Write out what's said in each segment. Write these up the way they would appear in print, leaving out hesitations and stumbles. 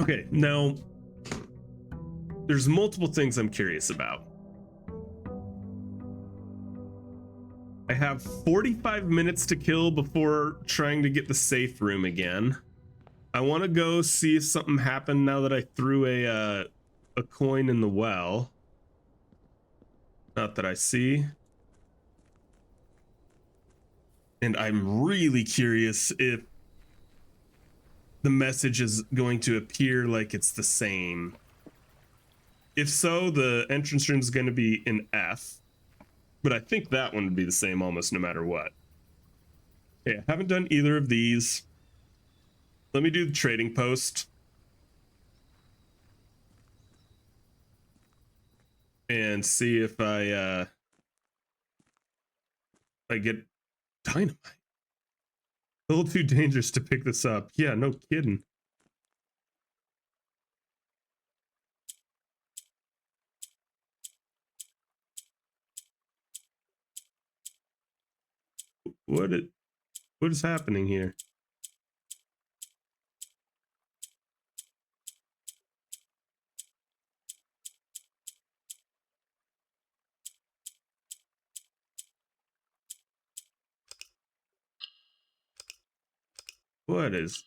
Okay, now there's multiple things I'm curious about. I have 45 minutes to kill before trying to get the safe room again. I want to go see if something happened now that I threw a coin in the well. Not that I see. And I'm really curious if the message is going to appear like it's the same. If so, the entrance room is going to be in F. But I think that one would be the same almost no matter what. Okay, I haven't done either of these. Let me do the trading post. And see if I get dynamite. A little too dangerous to pick this up. Yeah, no kidding. What is happening here? What is...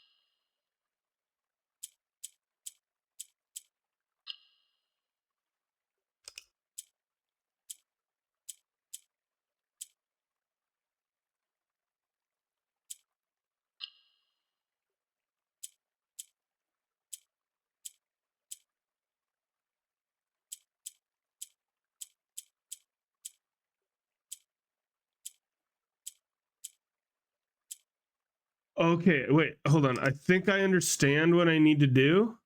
Okay, wait, hold on. I think I understand what I need to do.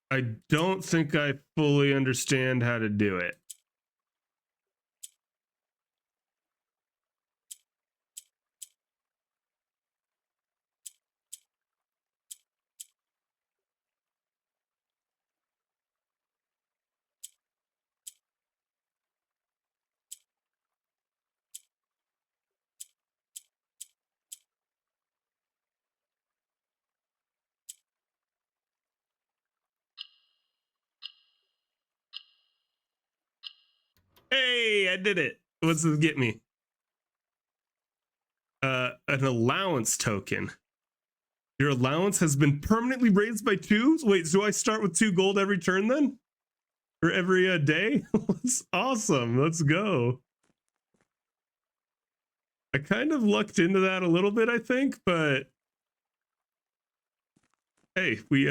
I don't think I fully understand how to do it. Hey, I did it. What's this get me? An allowance token. Your allowance has been permanently raised by 2. Wait, do I start with 2 gold every turn then? Or every day? That's awesome. Let's go. I kind of lucked into that a little bit, I think, but hey, we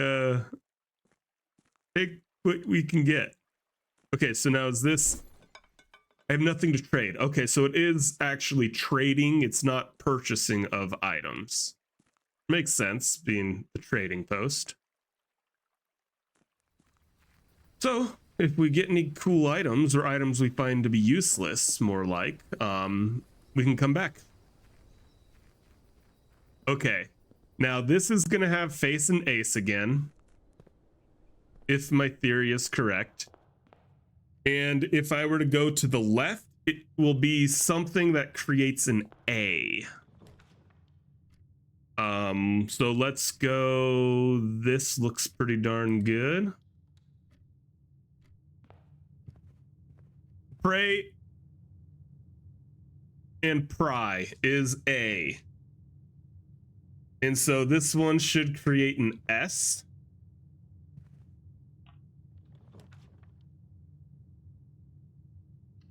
take what we can get. Okay, so now is this... I have nothing to trade. Okay, so it is actually trading. It's not purchasing of items. Makes sense, being the trading post. So, if we get any cool items or items we find to be useless, more like, we can come back. Okay, now this is gonna have face and ace again, if my theory is correct. And if I were to go to the left, it will be something that creates an A. So let's go. This looks pretty darn good. Pray and pry is A. And so this one should create an S.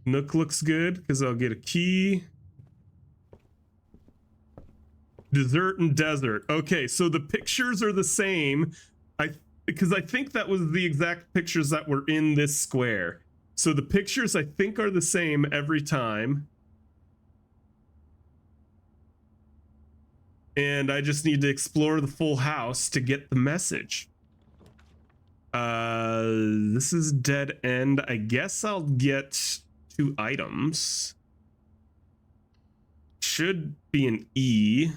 Nook looks good because I'll get a key. Dessert and desert. Okay, so the pictures are the same. Because I think that was the exact pictures that were in this square. So the pictures I think are the same every time. And I just need to explore the full house to get the message. This is dead end. I guess I'll get 2 items. Should be an E,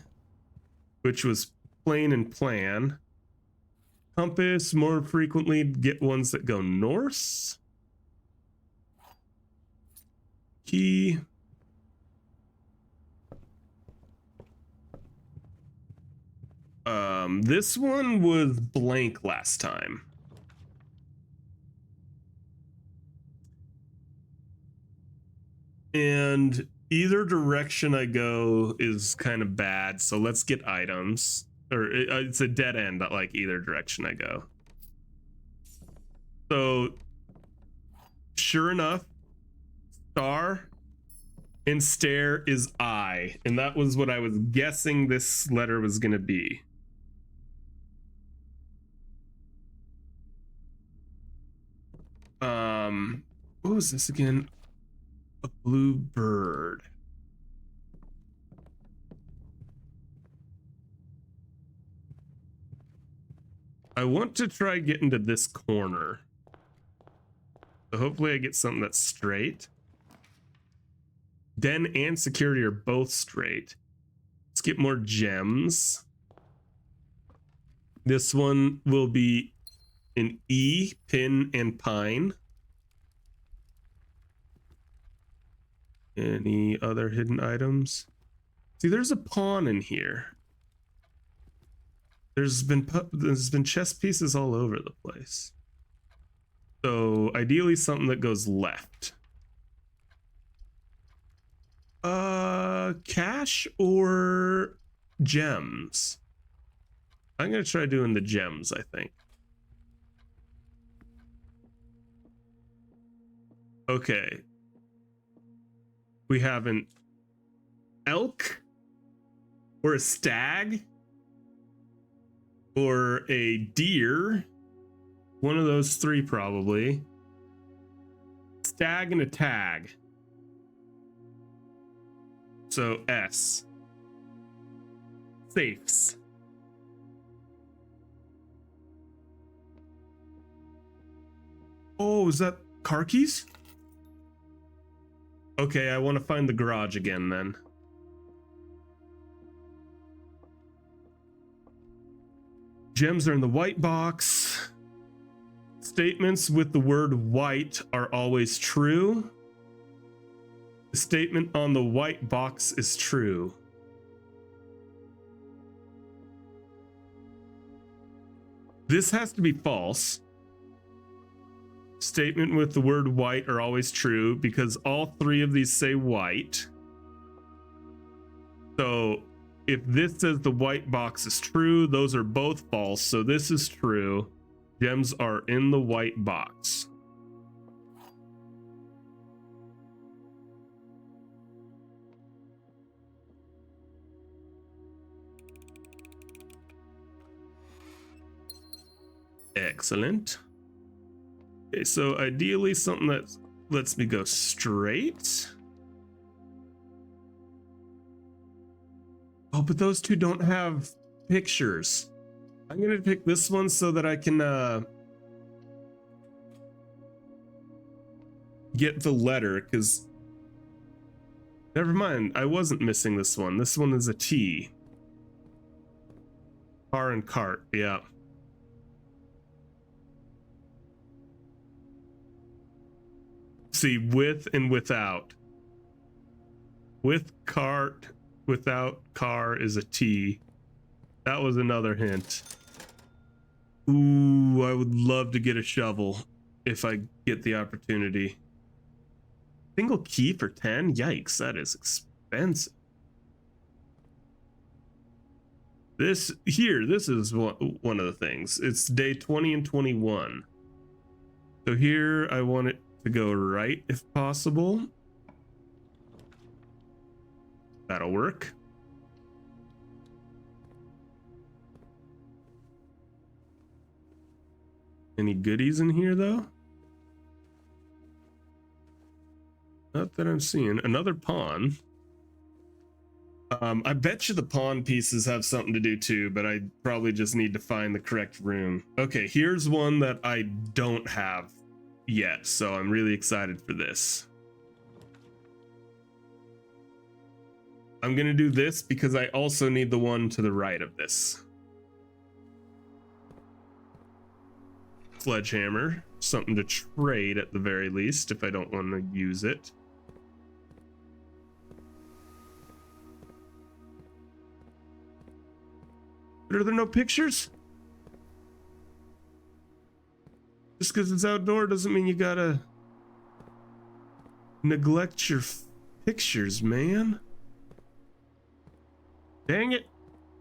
which was plain and plan. Compass, more frequently get ones that go north. Key. This one was blank last time. And either direction I go is kind of bad, so let's get items. Or it's a dead end, like either direction I go. So, sure enough, star and stare is I. And that was what I was guessing this letter was going to be. What was this again? A blue bird. I want to try getting to this corner. So hopefully I get something that's straight. Den and security are both straight. Let's get more gems. This one will be an E, pin, and pine. Any other hidden items? See, there's a pawn in here. There's been chess pieces all over the place. So ideally something that goes left. Cash or gems? I'm gonna try doing the gems, I think. Okay. We have an elk or a stag or a deer. One of those three probably. Stag and a tag. So S. Safes. Oh, is that car keys? Okay, I want to find the garage again then. Gems are in the white box. Statements with the word white are always true. The statement on the white box is true. This has to be false. Statement with the word white are always true because all three of these say white. So if this says the white box is true, those are both false. So this is true. Gems are in the white box. Excellent. Okay, so ideally something that lets me go straight. Oh, but those two don't have pictures. I'm gonna pick this one so that I can get the letter, because never mind, I wasn't missing this one. This one is a T. Car and cart, yeah. See, with and without. With cart, without car is a T. That was another hint. Ooh, I would love to get a shovel if I get the opportunity. Single key for 10? Yikes, that is expensive. This is one of the things. It's day 20 and 21. So here I want it to go right if possible. That'll work. Any goodies in here though? Not that I'm seeing. Another pawn. I bet you the pawn pieces have something to do too, but I probably just need to find the correct room. Okay, here's one that I don't have yet, so I'm really excited for this. I'm gonna do this because I also need the one to the right of this. Sledgehammer, something to trade at the very least if I don't want to use it. But are there no pictures? Just because it's outdoor doesn't mean you gotta neglect your pictures, man. Dang it.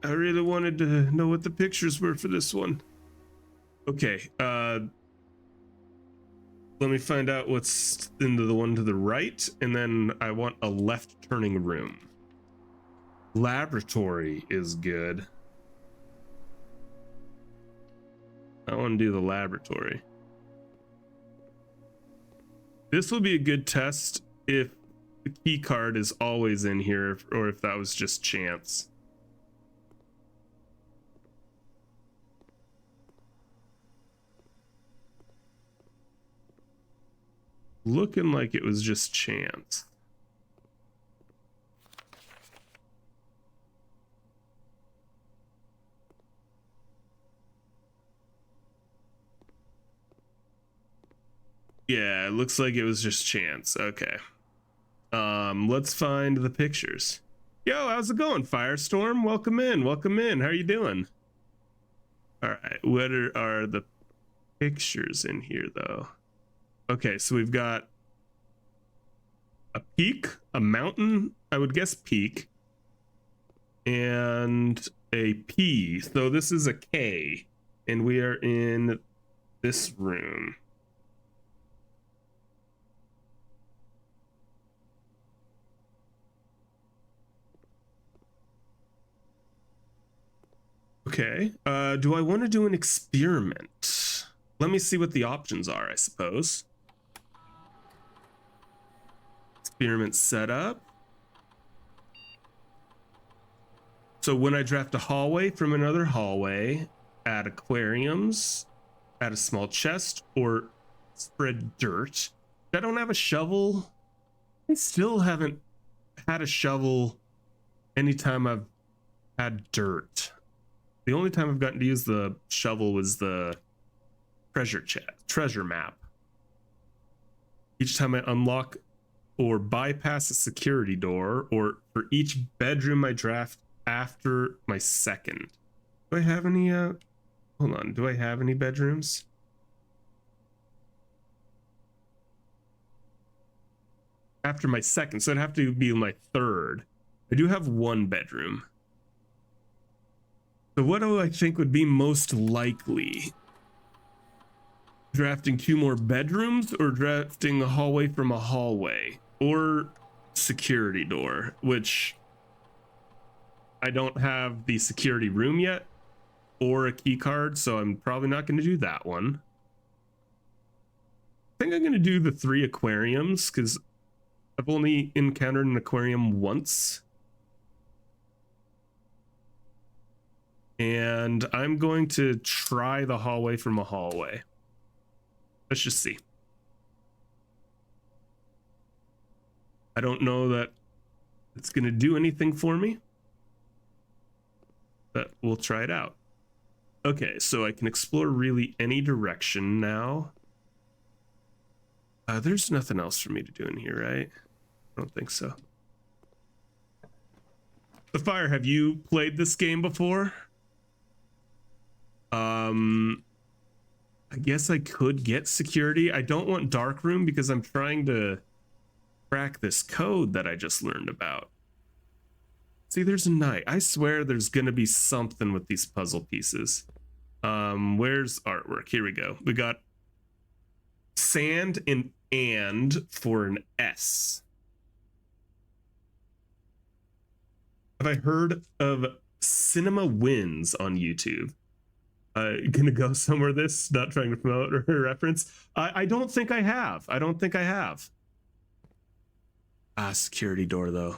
I really wanted to know what the pictures were for this one. Okay, let me find out what's into the one to the right, and then I want a left turning room. Laboratory is good. I want to do the laboratory. This will be a good test if the key card is always in here, or if that was just chance. Looking like it was just chance. Yeah, it looks like it was just chance. Okay. Let's find the pictures. Yo, how's it going, Firestorm? Welcome in. Welcome in. How are you doing? All right. What are the pictures in here, though? Okay, so we've got a peak, a mountain, I would guess peak, and a P. So this is a K, and we are in this room. Okay, do I want to do an experiment? Let me see what the options are, I suppose. Experiment setup. So when I draft a hallway from another hallway, add aquariums, add a small chest, or spread dirt. I don't have a shovel. I still haven't had a shovel anytime I've had dirt. The only time I've gotten to use the shovel was the treasure map. Each time I unlock or bypass a security door, or for each bedroom I draft after my second. Do I have any, hold on, do I have any bedrooms? After my second, so it'd have to be my third. I do have one bedroom. So what do I think would be most likely? Drafting 2 more bedrooms, or drafting a hallway from a hallway, or security door, which I don't have the security room yet, or a key card, so I'm probably not going to do that one. I think I'm going to do the 3 aquariums, because I've only encountered an aquarium once. And I'm going to try the hallway from a hallway. Let's just see. I don't know that it's going to do anything for me, but we'll try it out. Okay, so I can explore really any direction now. There's nothing else for me to do in here, right? I don't think so. The Fire, have you played this game before? I guess I could get security. I don't want dark room because I'm trying to crack this code that I just learned about. See, there's a knight. I swear there's gonna be something with these puzzle pieces. Where's artwork? Here we go. We got sand and for an S. Have I heard of Cinema Wins on YouTube? Gonna go somewhere this, not trying to promote or reference. I don't think I have. I don't think I have. Security door though.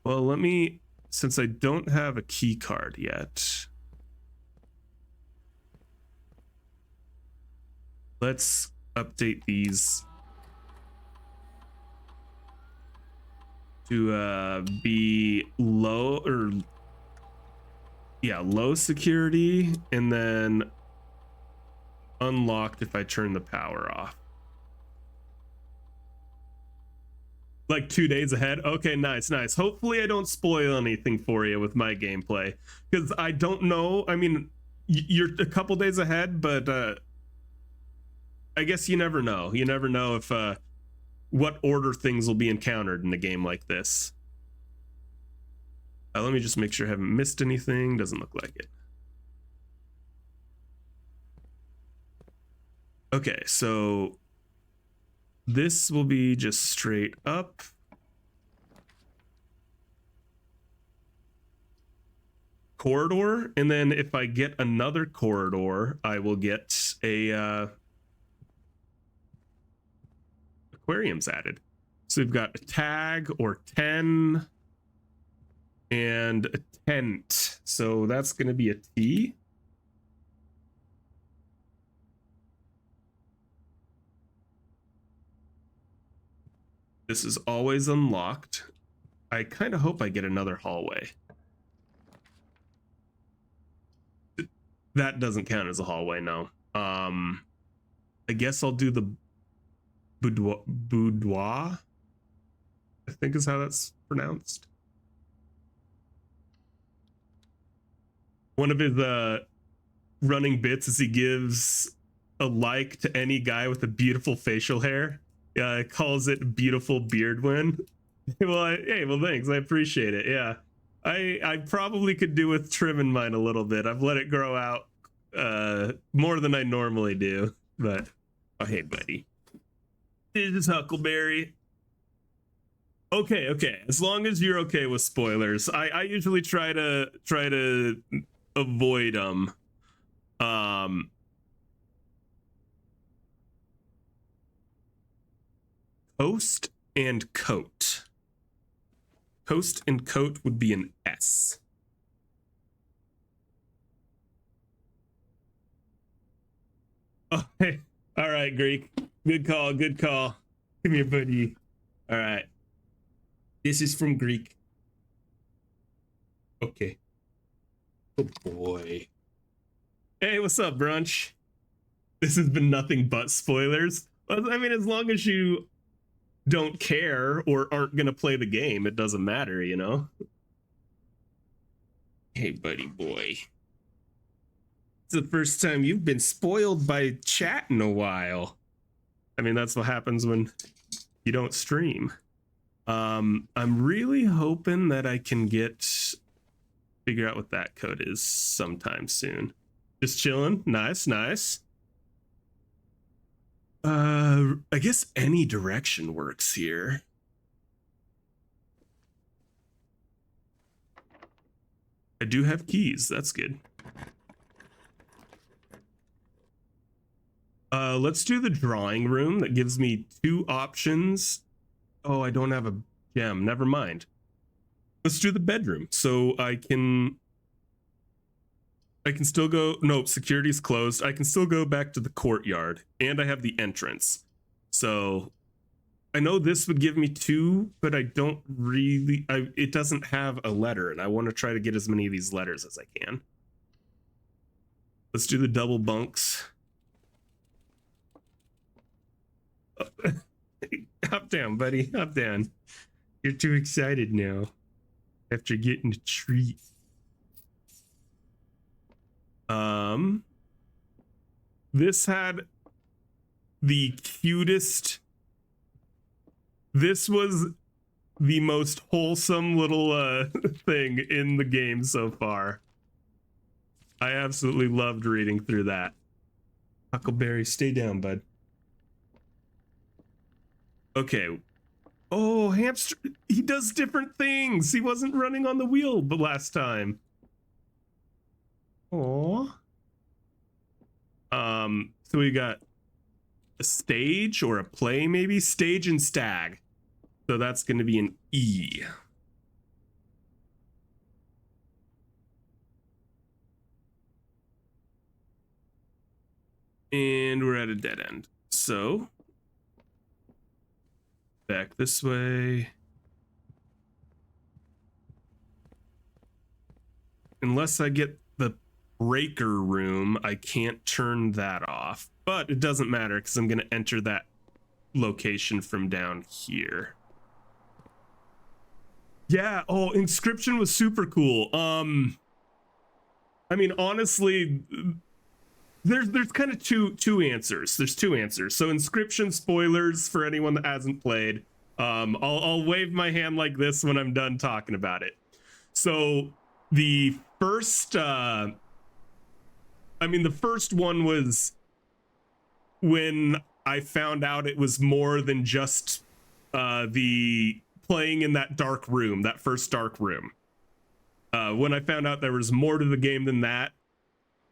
Well, let me, since I don't have a key card yet, let's update these to be low, or yeah, low security, and then unlocked if I turn the power off. Like 2 days ahead? Okay, nice, nice. Hopefully I don't spoil anything for you with my gameplay. Because I don't know. I mean, you're a couple days ahead, but I guess you never know. You never know if what order things will be encountered in a game like this. Let me just make sure I haven't missed anything. Doesn't look like it. Okay, so this will be just straight up. Corridor, and then if I get another corridor, I will get a aquariums added. So we've got a tag or 10 and a tent. So that's going to be a T. This is always unlocked. I kind of hope I get another hallway. That doesn't count as a hallway, no. I guess I'll do the boudoir, I think is how that's pronounced. One of his running bits is he gives a like to any guy with a beautiful facial hair. Calls it beautiful beard win. Well, hey, well, thanks. I appreciate it. Yeah. I probably could do with trimming mine a little bit. I've let it grow out more than I normally do. But, oh, hey, buddy. This is Huckleberry. Okay, okay. As long as you're okay with spoilers. I usually try to avoid them. Coast and coat. Coast and coat would be an S. Oh, hey. All right, Greek. Good call, good call. Come here, buddy. All right. This is from Greek. Okay. Oh, boy. Hey, what's up, brunch? This has been nothing but spoilers. I mean, as long as you don't care or aren't going to play the game, it doesn't matter, you know? Hey, buddy boy. It's the first time you've been spoiled by chat in a while. I mean, that's what happens when you don't stream. I'm really hoping that I can figure out what that code is sometime soon. Just chilling. Nice, nice. I guess any direction works here. I do have keys. That's good. Let's do the drawing room. That gives me 2 options. Oh, I don't have a gem. Never mind. Let's do the bedroom. So I can still go. No, security's closed. I can still go back to the courtyard, and I have the entrance. So I know this would give me 2, but I don't really. It doesn't have a letter, and I want to try to get as many of these letters as I can. Let's do the double bunks. Hop down, buddy. Hop down. You're too excited now after getting a treat. This had the cutest. This was the most wholesome little thing in the game so far. I absolutely loved reading through that. Huckleberry, stay down, bud. Okay. Oh, hamster. He does different things. He wasn't running on the wheel the last time. Aww. So we got a stage or a play, maybe? Stage and stag. So that's going to be an E. And we're at a dead end. So back this way. Unless I get the breaker room, I can't turn that off. But it doesn't matter because I'm going to enter that location from down here. Yeah. Oh, Inscription was super cool. I mean, honestly, there's kind of two answers. There's two answers. So Inscription spoilers for anyone that hasn't played. I'll wave my hand like this when I'm done talking about it. So the first, the first one was when I found out it was more than just the playing in that dark room, that first dark room. When I found out there was more to the game than that,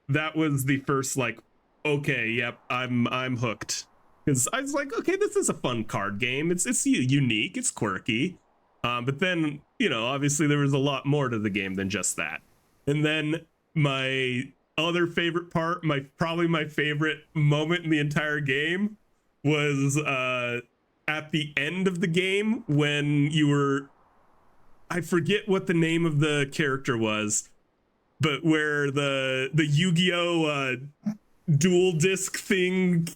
that was the first like, okay, yep, I'm hooked. Because I was like, okay, this is a fun card game. It's unique, it's quirky. But then, you know, obviously there was a lot more to the game than just that. And then my other favorite part, probably my favorite moment in the entire game was at the end of the game when you were, I forget what the name of the character was, but where the Yu-Gi-Oh dual disc thing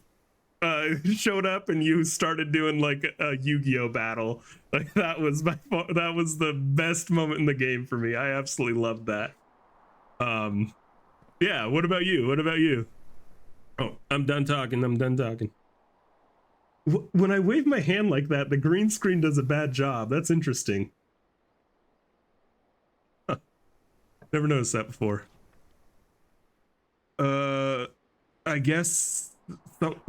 showed up and you started doing like a Yu-Gi-Oh battle. Like that was the best moment in the game for me. I absolutely loved that. Yeah, what about you? What about you? Oh, I'm done talking. When I wave my hand like that, the green screen does a bad job. That's interesting. Huh. Never noticed that before. I guess.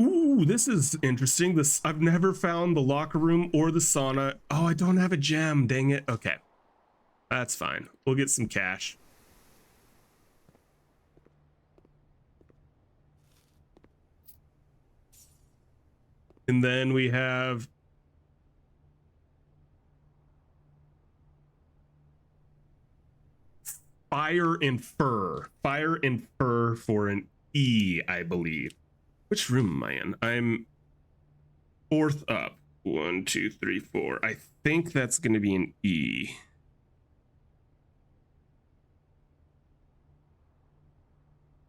Ooh, this is interesting. I've never found the locker room or the sauna. Oh, I don't have a gem. Dang it. Okay, that's fine. We'll get some cash. And then we have Fire and Fur. Fire and Fur for an E, I believe. Which room am I in? I'm fourth up. 1, 2, 3, 4. I think that's going to be an E.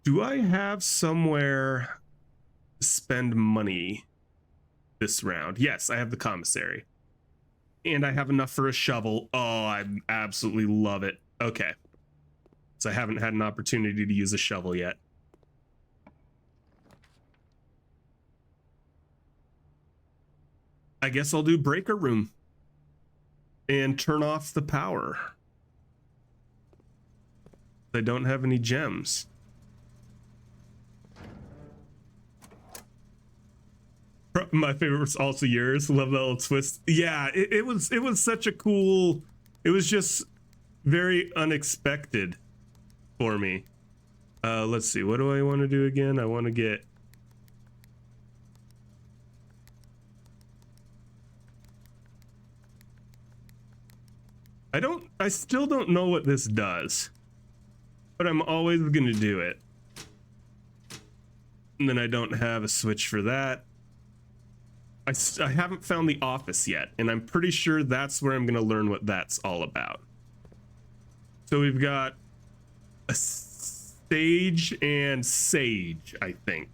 Do I have somewhere to spend money this round? Yes, I have the commissary. And I have enough for a shovel. Oh, I absolutely love it. Okay. So I haven't had an opportunity to use a shovel yet. I guess I'll do breaker room and turn off the power. I don't have any gems. My favorite was also yours. Love that little twist. Yeah, it was such a cool. It was just very unexpected for me. Let's see. What do I want to do again? I want to get. I still don't know what this does, but I'm always gonna do it. And then I don't have a switch for that. I haven't found the office yet, and I'm pretty sure that's where I'm gonna learn what that's all about. So we've got a stage and sage, I think.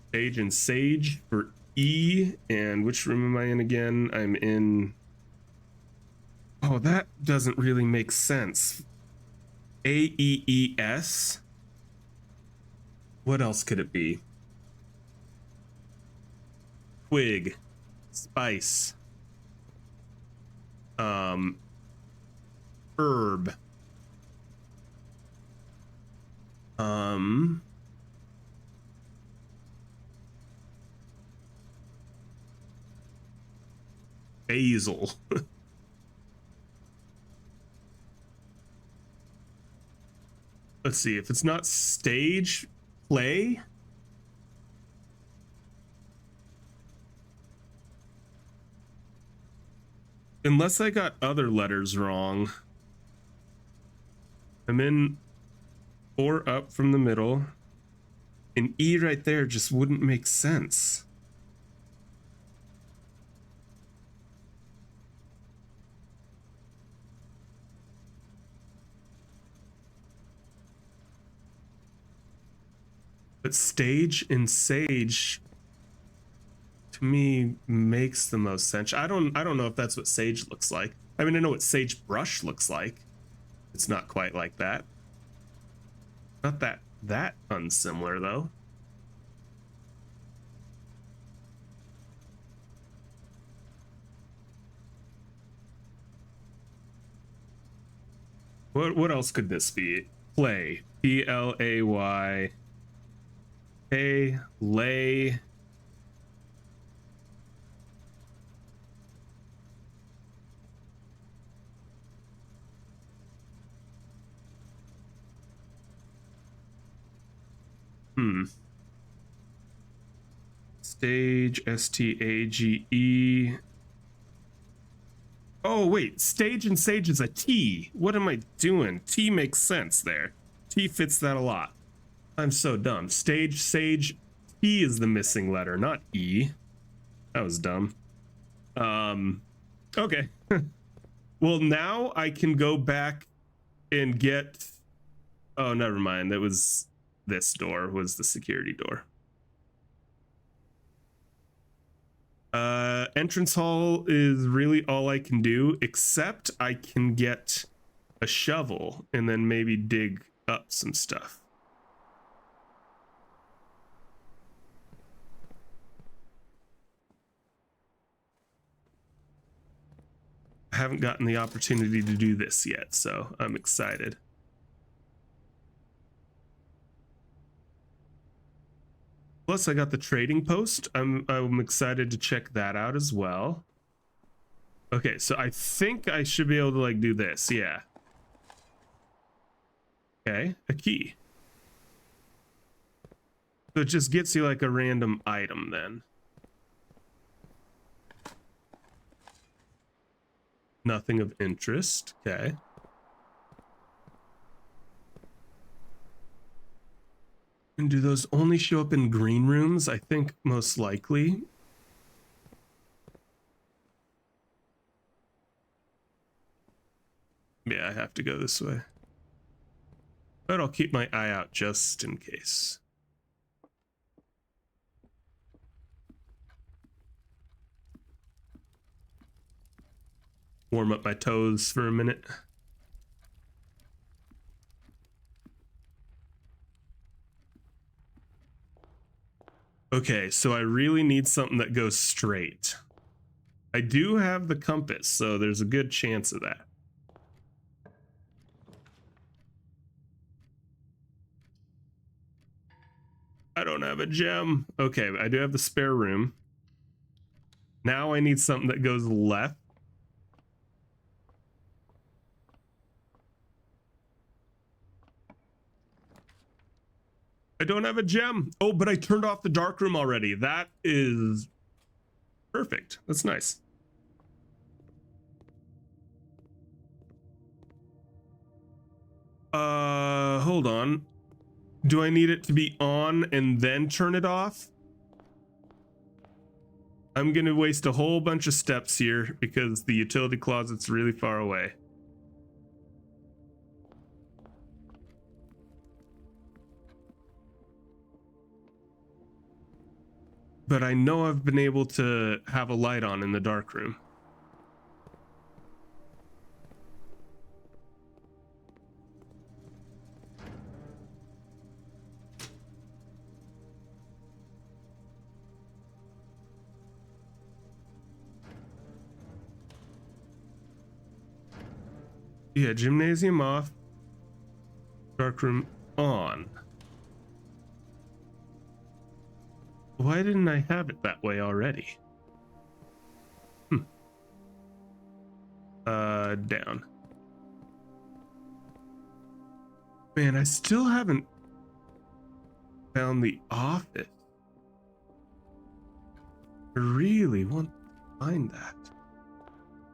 Stage and sage for E, and which room am I in again? I'm in. Oh, that doesn't really make sense. AEES? What else could it be? Twig. Spice. Herb. Basil. Let's see, if it's not stage, play. Unless I got other letters wrong. I'm in 4 up from the middle. An E right there just wouldn't make sense. But stage and sage, to to me makes the most sense. I don't know if that's what sage looks like. I mean, I know what sagebrush looks like. It's not quite like that. Not that unsimilar though. What else could this be? Play. Play. Hey, lay. Stage, S-T-A-G-E. Oh, wait, stage and sage is a T. What am I doing? T makes sense there. T fits that a lot. I'm so dumb. Stage, sage, T is the missing letter, not E. That was dumb. Okay. Well, now I can go back and get... Oh, never mind. That was... This door was the security door. Entrance hall is really all I can do, except I can get a shovel and then maybe dig up some stuff. I haven't gotten the opportunity to do this yet, so I'm excited. Plus, I got the trading post. I'm excited to check that out as well. Okay, so I think I should be able to like do this. Yeah. Okay, a key. So it just gets you like a random item then. Nothing of interest. Okay. And do those only show up in green rooms? I think most likely. Yeah, I have to go this way. But I'll keep my eye out just in case. Warm up my toes for a minute. Okay, so I really need something that goes straight. I do have the compass, so there's a good chance of that. I don't have a gem. Okay, I do have the spare room. Now I need something that goes left. I don't have a gem. Oh, but I turned off the dark room already. That is perfect. That's nice. Hold on. Do I need it to be on and then turn it off? I'm gonna waste a whole bunch of steps here because the utility closet's really far away. But I know I've been able to have a light on in the dark room. Yeah, gymnasium off, dark room on. Why didn't I have it that way already? Down. Man, I still haven't found the office. I really want to find that.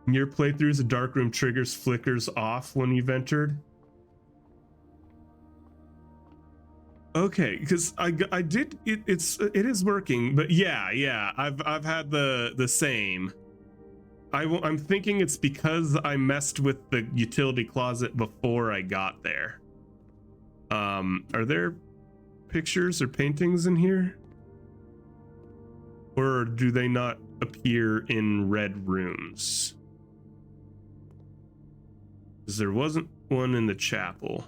In your playthroughs, the dark room triggers flickers off when you've entered. Okay, because I did it is working, but yeah, I've had the same. I'm thinking it's because I messed with the utility closet before I got there. Are there pictures or paintings in here? Or do they not appear in red rooms? Because there wasn't one in the chapel.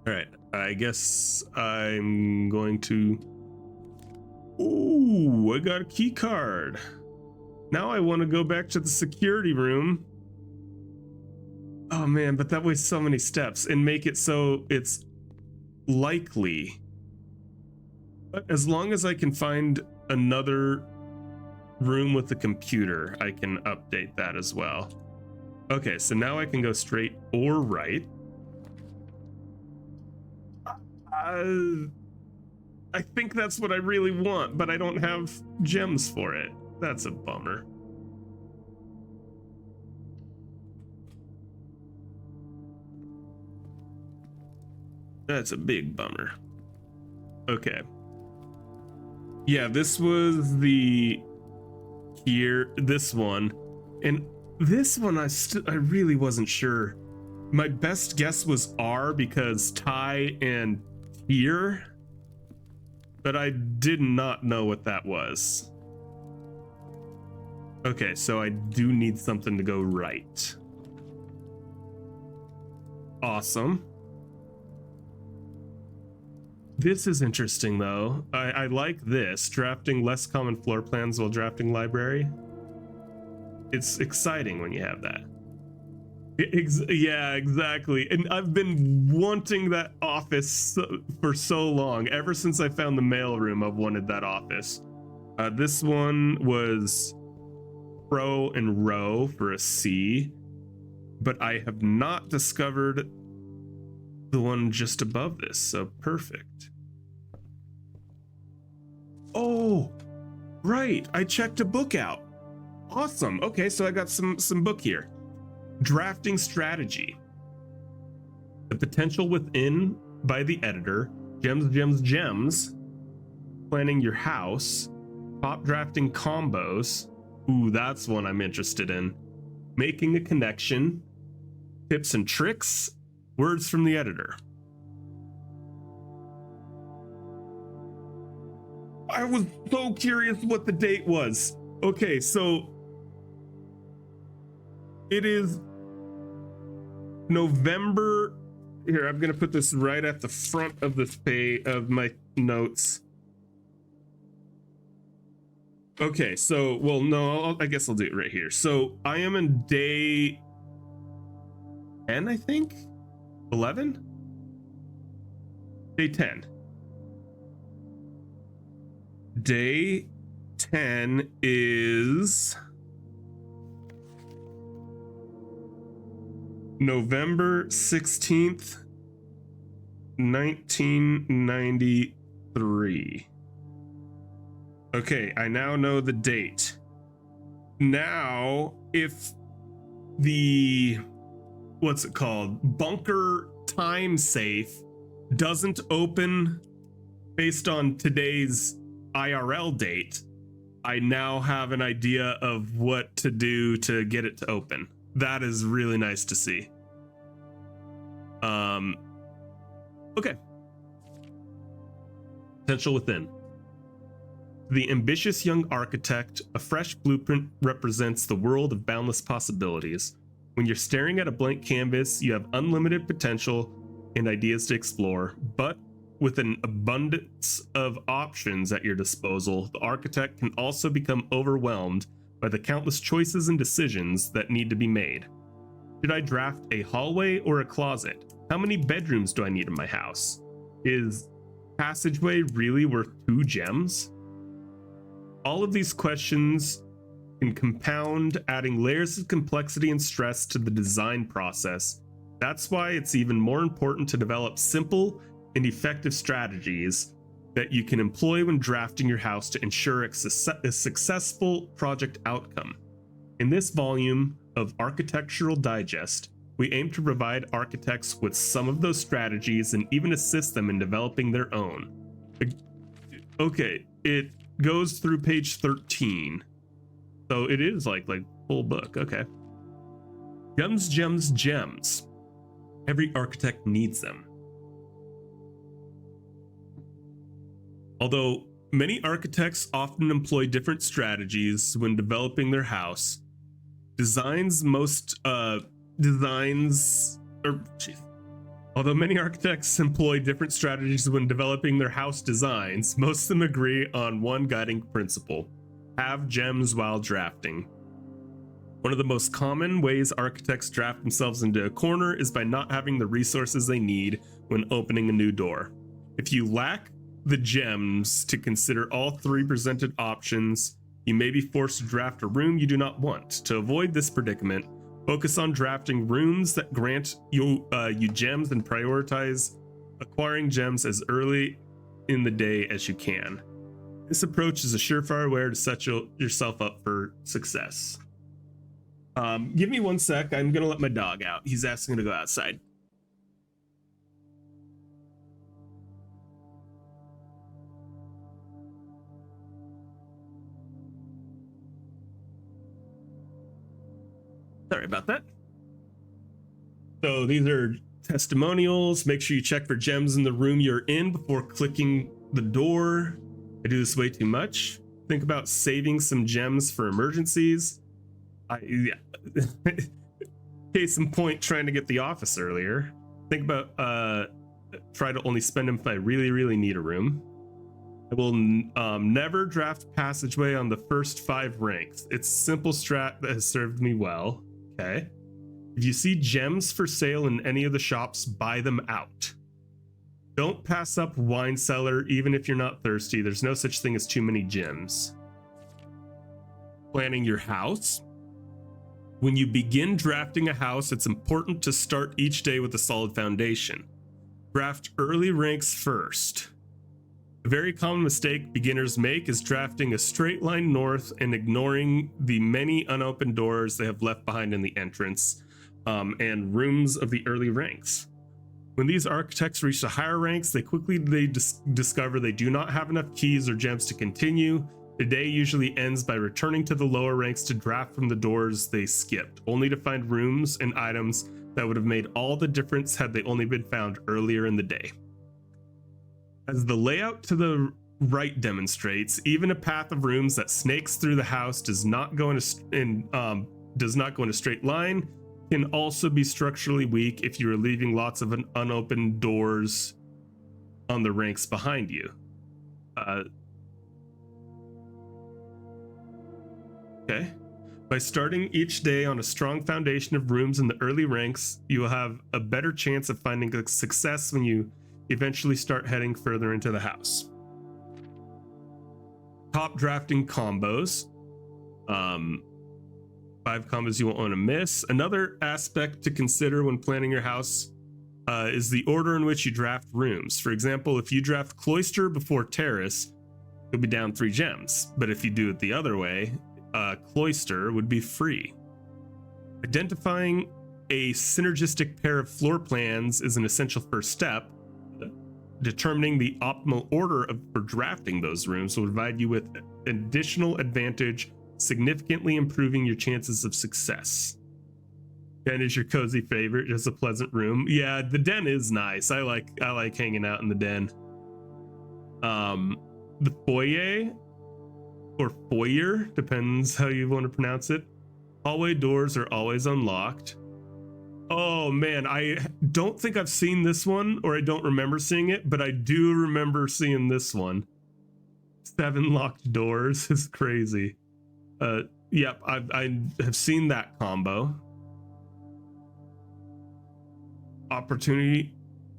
All right, I guess I'm going to... Ooh, I got a key card. Now I want to go back to the security room. Oh man, but that wastes so many steps and make it so it's likely. But as long as I can find another room with a computer, I can update that as well. Okay, so now I can go straight or right. I think that's what I really want, but I don't have gems for it. That's a bummer. That's a big bummer. Okay. Yeah, this was the this one. And this one I really wasn't sure. My best guess was R because tie and here, but I did not know what that was. Okay, so I do need something to go right. Awesome. This is interesting though. I like this, drafting less common floor plans while drafting library. It's exciting when you have that. Yeah, exactly. And I've been wanting that office for so long. Ever since I found the mailroom, I've wanted that office. This one was pro and row for a C, but I have not discovered the one just above this, so perfect. Oh, right. I checked a book out. Awesome. Okay, so I got some book here. Drafting strategy. The potential within by the editor. Gems. Planning your house. Top drafting combos. Ooh, that's one I'm interested in. Making a connection. Tips and tricks. Words from the editor. I was so curious what the date was. Okay, so it is November. Here, I'm gonna put this right at the front of this page of my notes. Okay, so, well, no, I guess I'll do it right here. So I am in day 10, I think? 11? Day 10. Day 10 is November 16th, 1993. Okay, I now know the date. Now, if the, what's it called? Bunker time safe doesn't open based on today's IRL date, I now have an idea of what to do to get it to open. That is really nice to see. Okay. Potential within. The ambitious young architect, a fresh blueprint represents the world of boundless possibilities. When you're staring at a blank canvas, you have unlimited potential and ideas to explore, but with an abundance of options at your disposal, the architect can also become overwhelmed by the countless choices and decisions that need to be made. Should I draft a hallway or a closet? How many bedrooms do I need in my house? Is passageway really worth 2 gems? All of these questions can compound, adding layers of complexity and stress to the design process. That's why it's even more important to develop simple and effective strategies that you can employ when drafting your house to ensure a successful project outcome. In this volume of Architectural Digest, we aim to provide architects with some of those strategies and even assist them in developing their own. Okay, it goes through page 13. So it is like full book. Okay. Gems. Every architect needs them. Although many architects often employ different strategies when developing their house, Although many architects employ different strategies when developing their house designs, most of them agree on one guiding principle: have gems while drafting. One of the most common ways architects draft themselves into a corner is by not having the resources they need when opening a new door. If you lack the gems to consider all three presented options, you may be forced to draft a room you do not want. To avoid this predicament, focus on drafting rooms that grant you gems and prioritize acquiring gems as early in the day as you can. This approach is a surefire way to set yourself up for success. Give me 1 sec. I'm gonna let my dog out. He's asking to go outside. Sorry about that. So these are testimonials. Make sure you check for gems in the room you're in before clicking the door. I do this way too much. Think about saving some gems for emergencies. Case in point, trying to get the office earlier. Think about try to only spend them if I really need a room. I will never draft passageway on the first 5 ranks. It's a simple strat that has served me well. Okay. If you see gems for sale in any of the shops, buy them out. Don't pass up wine cellar even if you're not thirsty. There's no such thing as too many gems. Planning your house. When you begin drafting a house, it's important to start each day with a solid foundation. Draft early ranks first. A very common mistake beginners make is drafting a straight line north and ignoring the many unopened doors they have left behind in the entrance and rooms of the early ranks. When these architects reach the higher ranks, they quickly discover they do not have enough keys or gems to continue. The day usually ends by returning to the lower ranks to draft from the doors they skipped, only to find rooms and items that would have made all the difference had they only been found earlier in the day. As the layout to the right demonstrates, even a path of rooms that snakes through the house does not go in a straight line, can also be structurally weak if you are leaving lots of unopened doors on the ranks behind you. Okay. By starting each day on a strong foundation of rooms in the early ranks, you will have a better chance of finding success when you eventually start heading further into the house. Top drafting combos. 5 combos you won't want to miss. Another aspect to consider when planning your house is the order in which you draft rooms. For example, if you draft cloister before terrace, you'll be down 3 gems. But if you do it the other way, cloister would be free. Identifying a synergistic pair of floor plans is an essential first step. Determining the optimal order for drafting those rooms will provide you with additional advantage, significantly improving your chances of success. Den is your cozy favorite, just a pleasant room. Yeah, the den is nice. I like hanging out in the den. The foyer or foyer, depends how you want to pronounce it. Hallway doors are always unlocked. Oh man, I don't think I've seen this one, or I don't remember seeing it, but I do remember seeing this one. 7 locked doors is crazy. Yep, I have seen that combo. Opportunity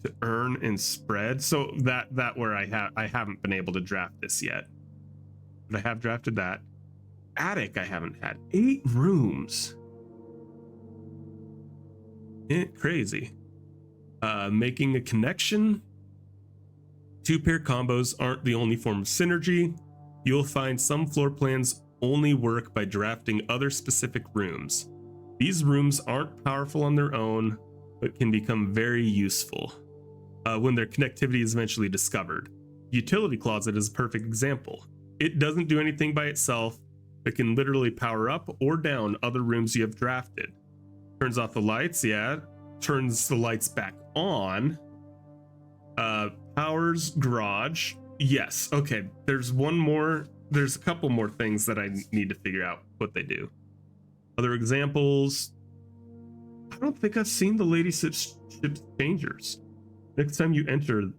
to earn and spread. So that where I haven't been able to draft this yet. But I have drafted that. Attic I haven't had. 8 rooms. Crazy. Making a connection. 2-pair combos aren't the only form of synergy. You'll find some floor plans only work by drafting other specific rooms. These rooms aren't powerful on their own, but can become very useful when their connectivity is eventually discovered. Utility closet is a perfect example. It doesn't do anything by itself, but can literally power up or down other rooms you have drafted. Turns off the lights, yeah. Turns the lights back on. Powers garage. Yes. Okay. There's one more. There's a couple more things that I need to figure out what they do. Other examples. I don't think I've seen the ship's changers. Next time you enter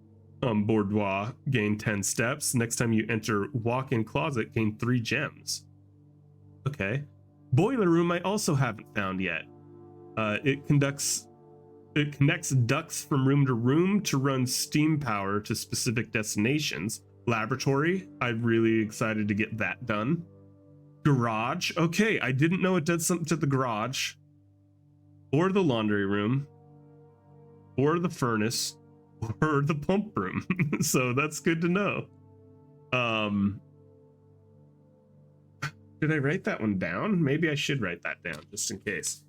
boudoir, gain 10 steps. Next time you enter walk-in closet, gain 3 gems. Okay. Boiler room I also haven't found yet. It connects ducts from room to room to run steam power to specific destinations. Laboratory, I'm really excited to get that done. Garage, okay, I didn't know it did something to the garage, or the laundry room, or the furnace, or the pump room. So that's good to know. Did I write that one down? Maybe I should write that down just in case.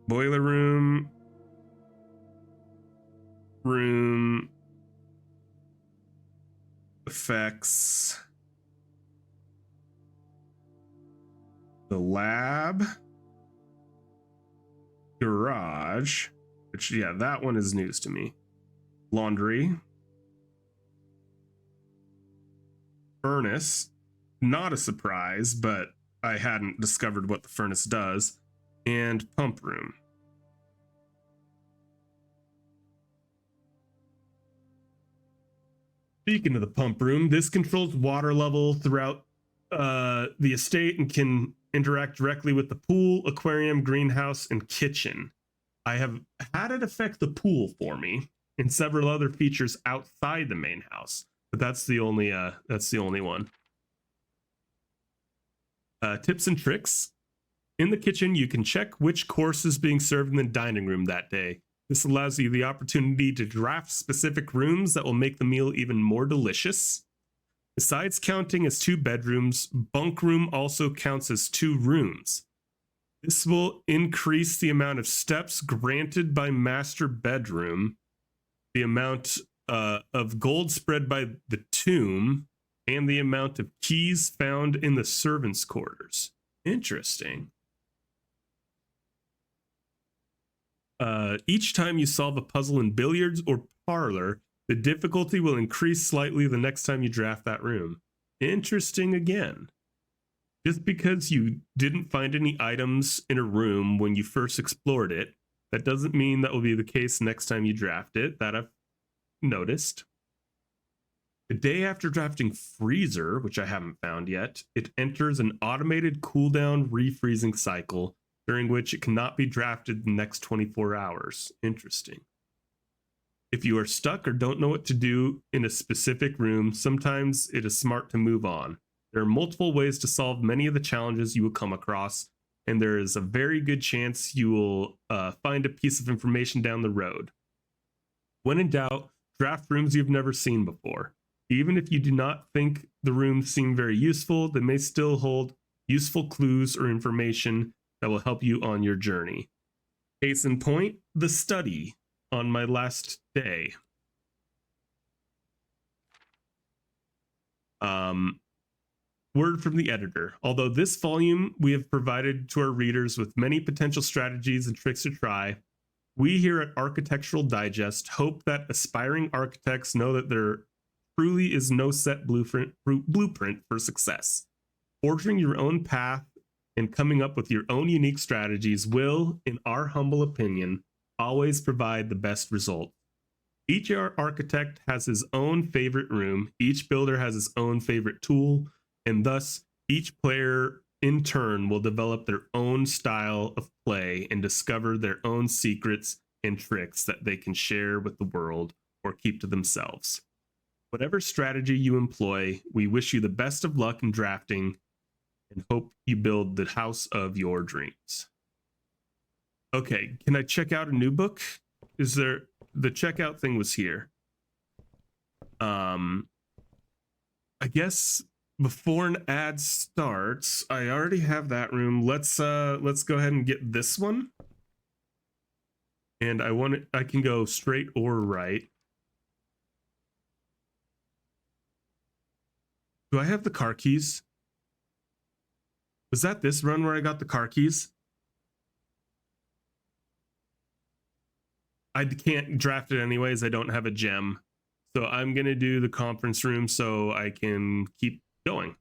Boiler room effects, the lab, garage, which, yeah, that one is news to me. Laundry, furnace, not a surprise, but I hadn't discovered what the furnace does, and pump room. Speaking of the pump room, this controls water level throughout the estate and can interact directly with the pool, aquarium, greenhouse, and kitchen. I have had it affect the pool for me and several other features outside the main house, but that's the only one. Tips and tricks. In the kitchen, you can check which course is being served in the dining room that day. This allows you the opportunity to draft specific rooms that will make the meal even more delicious. Besides counting as 2 bedrooms, bunk room also counts as 2 rooms. This will increase the amount of steps granted by master bedroom, the amount of gold spread by the tomb, and the amount of keys found in the servants' quarters. Interesting. Each time you solve a puzzle in billiards or parlor, the difficulty will increase slightly the next time you draft that room. Interesting again. Just because you didn't find any items in a room when you first explored it, that doesn't mean that will be the case next time you draft it. That I've noticed. The day after drafting freezer, which I haven't found yet, it enters an automated cooldown refreezing cycle during which it cannot be drafted the next 24 hours. Interesting. If you are stuck or don't know what to do in a specific room, sometimes it is smart to move on. There are multiple ways to solve many of the challenges you will come across, and there is a very good chance you will find a piece of information down the road. When in doubt, draft rooms you've never seen before. Even if you do not think the rooms seem very useful, they may still hold useful clues or information that will help you on your journey. Case in point, the study on my last day. Word from the editor. Although this volume we have provided to our readers with many potential strategies and tricks to try, we here at Architectural Digest hope that aspiring architects know that there truly is no set blueprint for success. Forging your own path and coming up with your own unique strategies will, in our humble opinion, always provide the best result. Each architect has his own favorite room, each builder has his own favorite tool, and thus each player in turn will develop their own style of play and discover their own secrets and tricks that they can share with the world or keep to themselves. Whatever strategy you employ, we wish you the best of luck in drafting and hope you build the house of your dreams. Okay, can I check out a new book? Is there, the checkout thing was here. I guess before an ad starts, I already have that room. Let's go ahead and get this one. And I can go straight or right. Do I have the car keys? Was that this run where I got the car keys? I can't draft it anyways. I don't have a gem. So I'm going to do the conference room so I can keep going.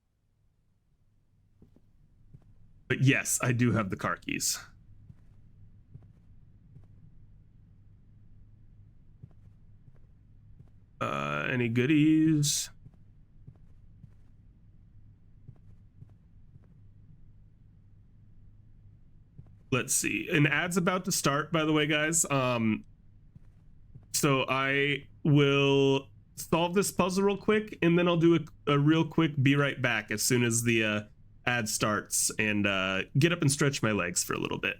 But yes, I do have the car keys. Any goodies? Let's see. An ad's about to start, by the way, guys. So I will solve this puzzle real quick, and then I'll do a real quick be right back as soon as the ad starts, and get up and stretch my legs for a little bit.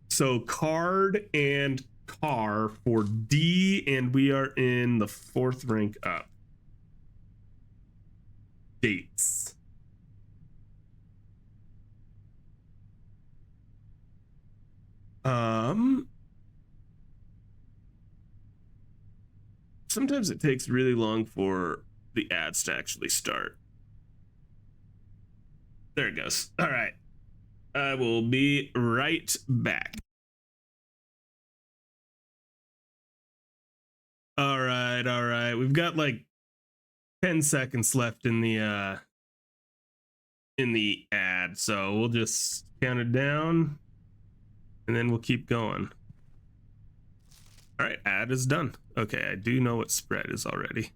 So card and car for D, and we are in the 4th rank up. Dates. Sometimes it takes really long for the ads to actually start. There it goes. All right. I will be right back. All right. We've got like 10 seconds left in the ad, so we'll just count it down and then we'll keep going. All right, ad is done. Okay, I do know what spread is already.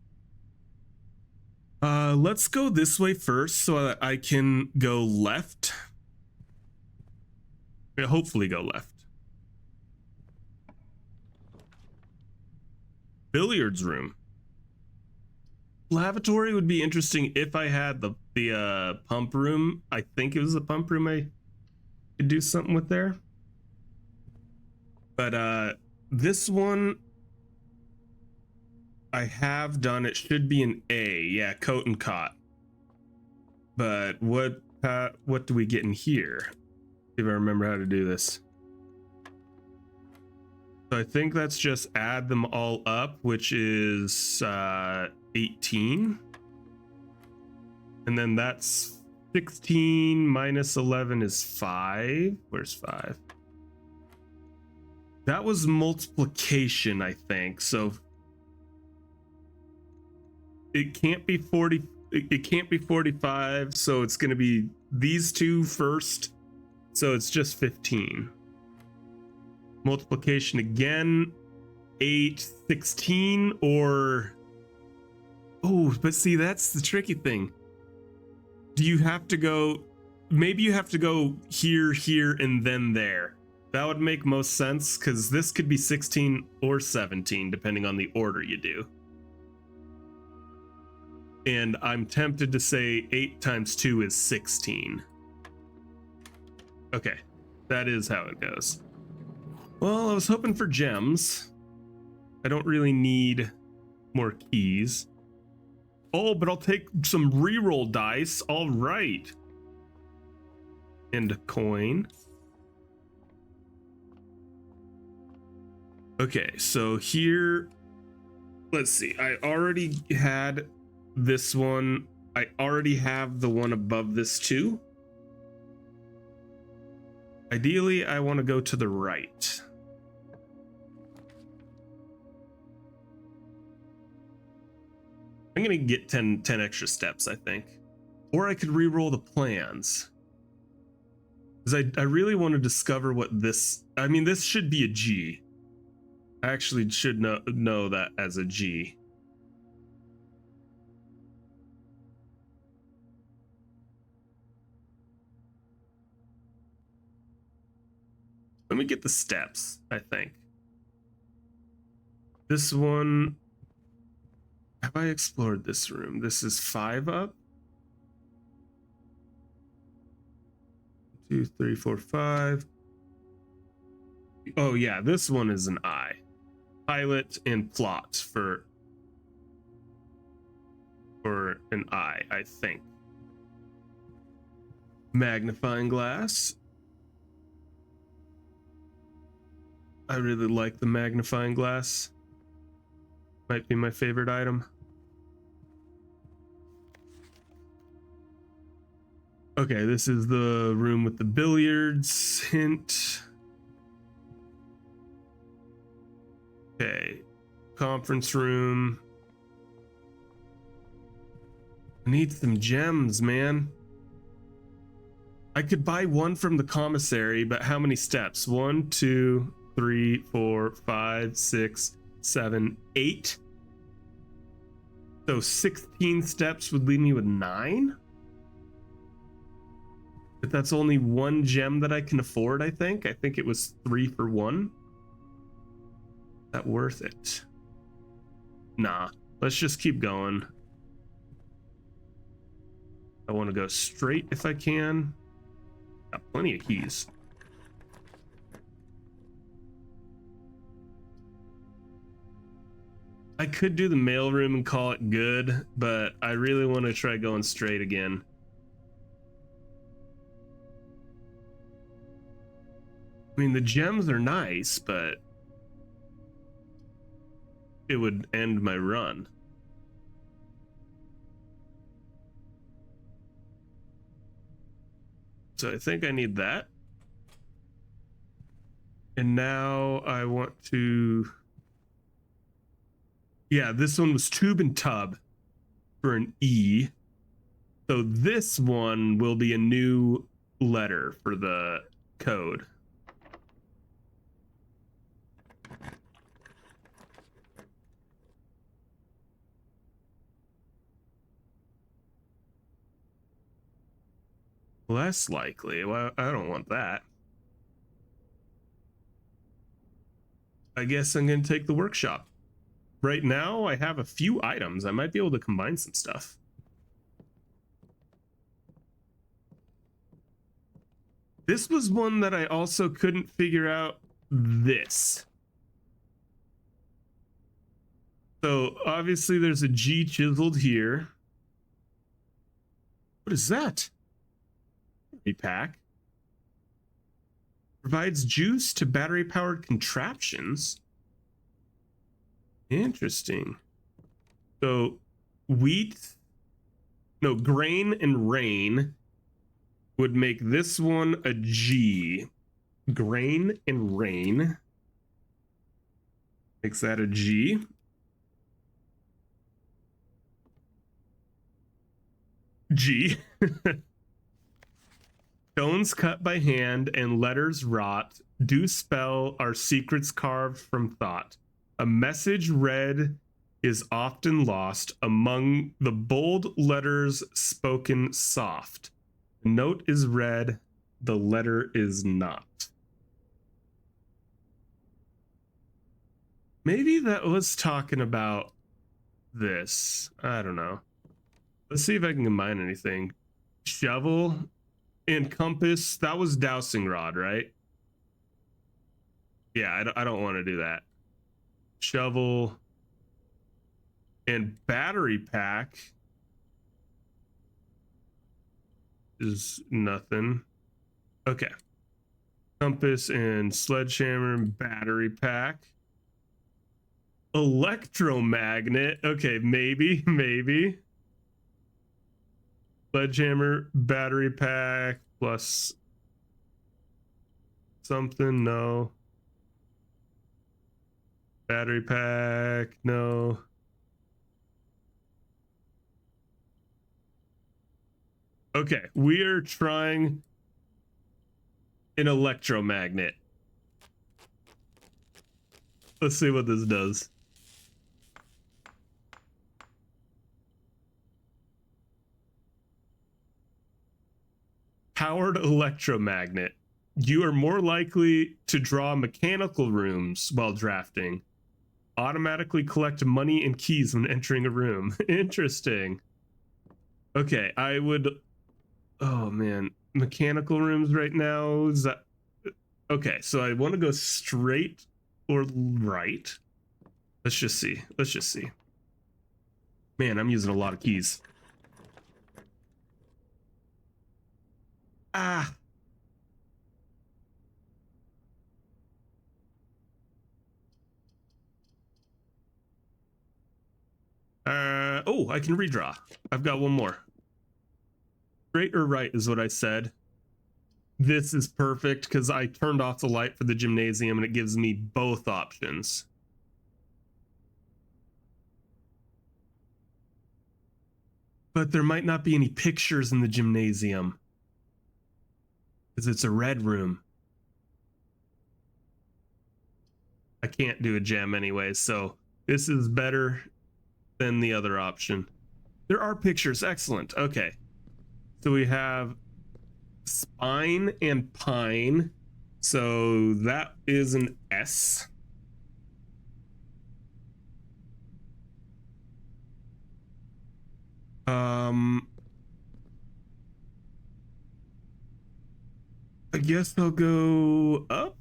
Let's go this way first so that I can go left. Hopefully go left. Billiards room. Lavatory would be interesting if I had the pump room. I think it was the pump room I could do something with there. But this one I have done. It should be an A. Yeah, coat and cot. But what do we get in here? If I remember how to do this. So I think that's just add them all up, which is 18. And then that's 16 minus 11 is 5. Where's 5? That was multiplication, I think. So it can't be 40. It can't be 45. So it's going to be these two first. So it's just 15. Multiplication again, 8, 16, or... Oh, but see, that's the tricky thing. Do you have to go... Maybe you have to go here, here, and then there. That would make most sense, because this could be 16 or 17, depending on the order you do. And I'm tempted to say 8 times 2 is 16. Okay, that is how it goes. Well, I was hoping for gems. I don't really need more keys. Oh, but I'll take some reroll dice. All right. And a coin. Okay, so here, let's see. I already had this one. I already have the one above this too. Ideally, I want to go to the right. I'm going to get 10 extra steps, I think. Or I could re-roll the plans. Because I really want to discover what this... I mean, this should be a G. I actually should know that as a G. Let me get the steps, I think. This one... Have I explored this room? This is 5 up. 2, 3, 4, 5. Oh yeah, this one is an I. Pilot and plot for an I think. Magnifying glass. I really like the magnifying glass. Might be my favorite item. Okay, this is the room with the billiards hint. Okay, conference room. I need some gems, man. I could buy one from the commissary, but how many steps? 1, 2, 3, 4, 5, 6, 7, 8. So 16 steps would leave me with 9? But that's only one gem that I can afford, I think. I think it was 3 for 1. Is that worth it? Nah, let's just keep going. I want to go straight if I can. Got plenty of keys. I could do the mailroom and call it good, but I really want to try going straight again. I mean, the gems are nice, but it would end my run. So I think I need that. And now I want to... Yeah, this one was tube and tub for an E. So this one will be a new letter for the code. Less likely. Well, I don't want that. I guess I'm going to take the workshop. Right now, I have a few items. I might be able to combine some stuff. This was one that I also couldn't figure out. This. So, obviously, there's a G chiseled here. What is that? Pack provides juice to battery-powered contraptions. Interesting. So grain and rain would make this one a G. Grain and rain makes that a G. G. Stones cut by hand and letters wrought do spell our secrets carved from thought. A message read is often lost among the bold letters spoken soft. The note is read, the letter is not. Maybe that was talking about this. I don't know. Let's see if I can combine anything. Shovel and compass, that was dowsing rod, right? Yeah, I don't want to do that. Shovel and battery pack is nothing. Okay. Compass and sledgehammer and battery pack. Electromagnet. Okay, maybe. Sledgehammer, battery pack, plus something, no. Battery pack, no. Okay, we are trying an electromagnet. Let's see what this does. Powered electromagnet. You are more likely to draw mechanical rooms while drafting. Automatically collect money and keys when entering a room. Interesting. Okay, I would... Oh, man. Mechanical rooms right now? Is that... Okay, so I want to go straight or right. Let's just see. Man, I'm using a lot of keys. Ah. Oh, I can redraw. I've got one more. Straight or right is what I said. This is perfect because I turned off the light for the gymnasium and it gives me both options. But there might not be any pictures in the gymnasium because it's a red room. I can't do a gem anyway, so this is better than the other option. There are pictures. Excellent. Okay. So we have spine and pine. So that is an S. I guess I'll go up.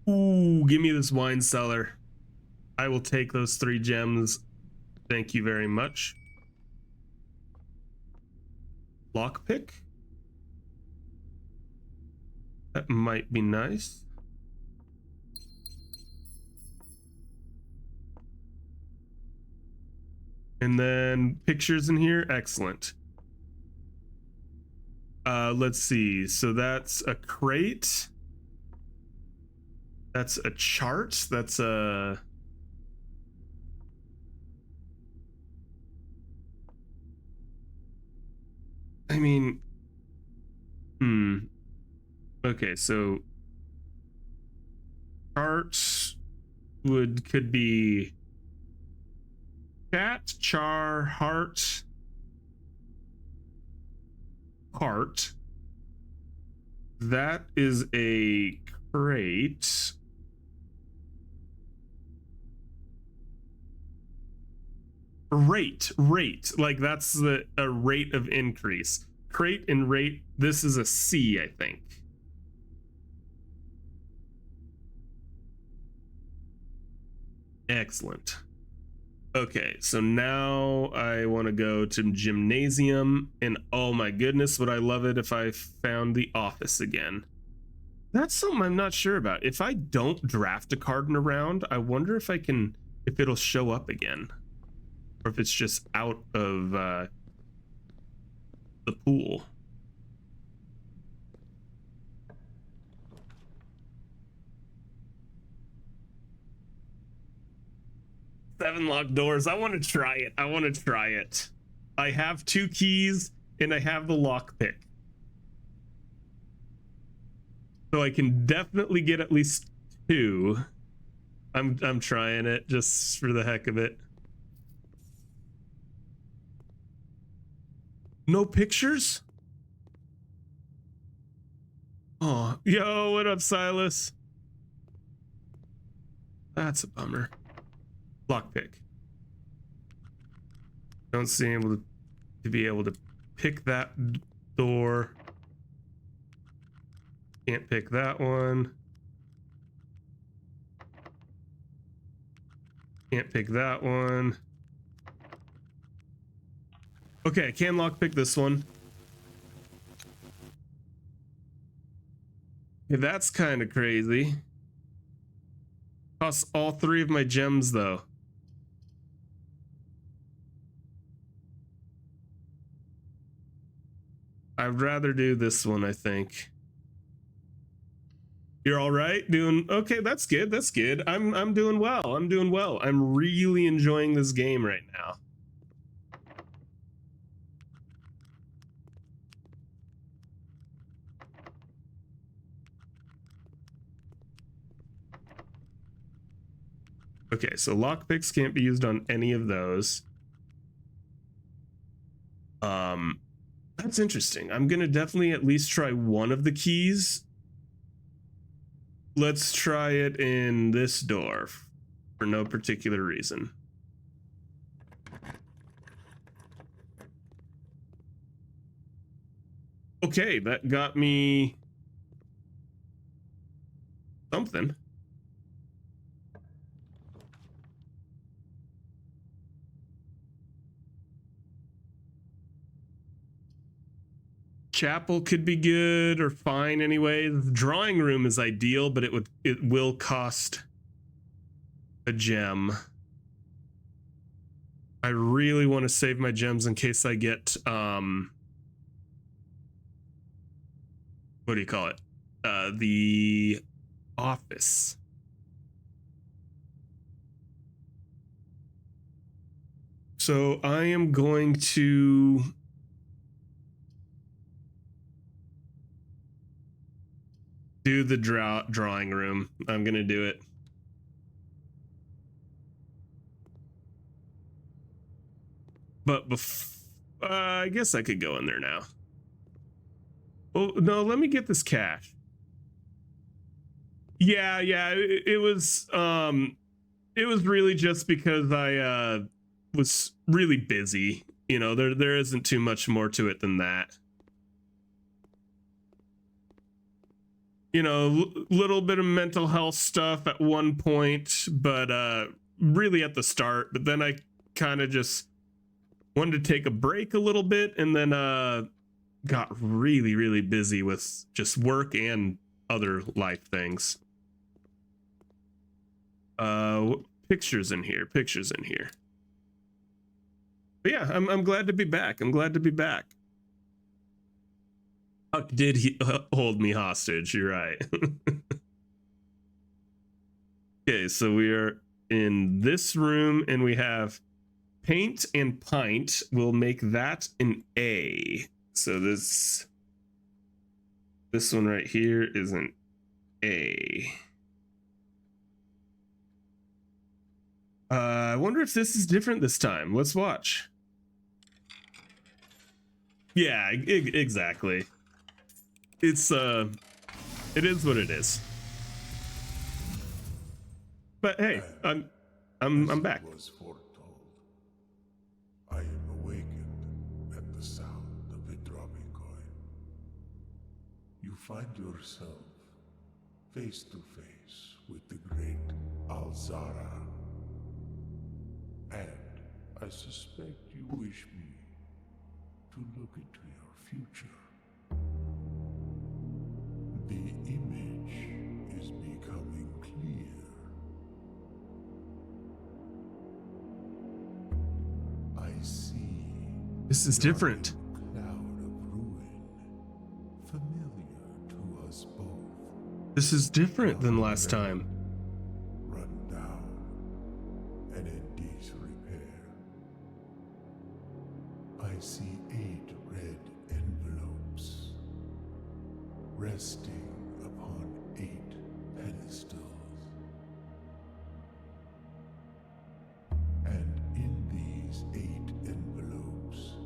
Ooh, give me this wine cellar. I will take those 3 gems. Thank you very much. Lockpick. That might be nice. And then pictures in here. Excellent. Let's see. So that's a crate. That's a chart. That's a... I mean... Okay, so... Chart could be... Chat, char, heart, heart. That is a crate. Rate, like that's a rate of increase. Crate and rate, this is a C, I think. Excellent. Okay, so now I want to go to gymnasium, and oh my goodness, would I love it if I found the office again. That's something I'm not sure about. If I don't draft a card in a round, I wonder if it'll show up again. Or if it's just out of the pool. Seven locked doors. I want to try it. I have 2 keys and I have the lockpick. So I can definitely get at least 2. I'm trying it just for the heck of it. No pictures? Oh, yo, what up, Silas? That's a bummer. Lockpick. Don't seem able to be able to pick that door. Can't pick that one. Can't pick that one. Okay, I can lockpick this one. Okay, that's kind of crazy. Costs all 3 of my gems, though. I'd rather do this one, I think. You're all right? Doing okay, that's good. That's good. I'm doing well. I'm really enjoying this game right now. Okay, so lockpicks can't be used on any of those. That's interesting. I'm gonna definitely at least try one of the keys. Let's try it in this door for no particular reason. Okay, that got me something. Chapel could be good or fine anyway. The drawing room is ideal, but it will cost a gem. I really want to save my gems in case I get what do you call it? The office. So I am going to do the drawing room. I'm gonna do it. But I guess I could go in there now. Oh no, let me get this cash. Yeah, it was really just because I was really busy. You know, there isn't too much more to it than that. You know, little bit of mental health stuff at one point, but really at the start. But then I kind of just wanted to take a break a little bit, and then got really busy with just work and other life things. Pictures in here. But yeah, I'm glad to be back. Huck did hold me hostage. You're right. Okay, so we are in this room, and we have paint and pint. We'll make that an A. So this one right here is an A. I wonder if this is different this time. Let's watch. Yeah, exactly. It's it is what it is. But hey, I'm back. Was foretold. I am awakened at the sound of a dropping coin. You find yourself face to face with the great Alzara. And I suspect you wish me to look into your future. The image is becoming clear. I see. This is different. Cloud of ruin, familiar to us both. This is different than last time. Run down and in disrepair. I see 8 red envelopes resting upon 8 pedestals. And in these 8 envelopes,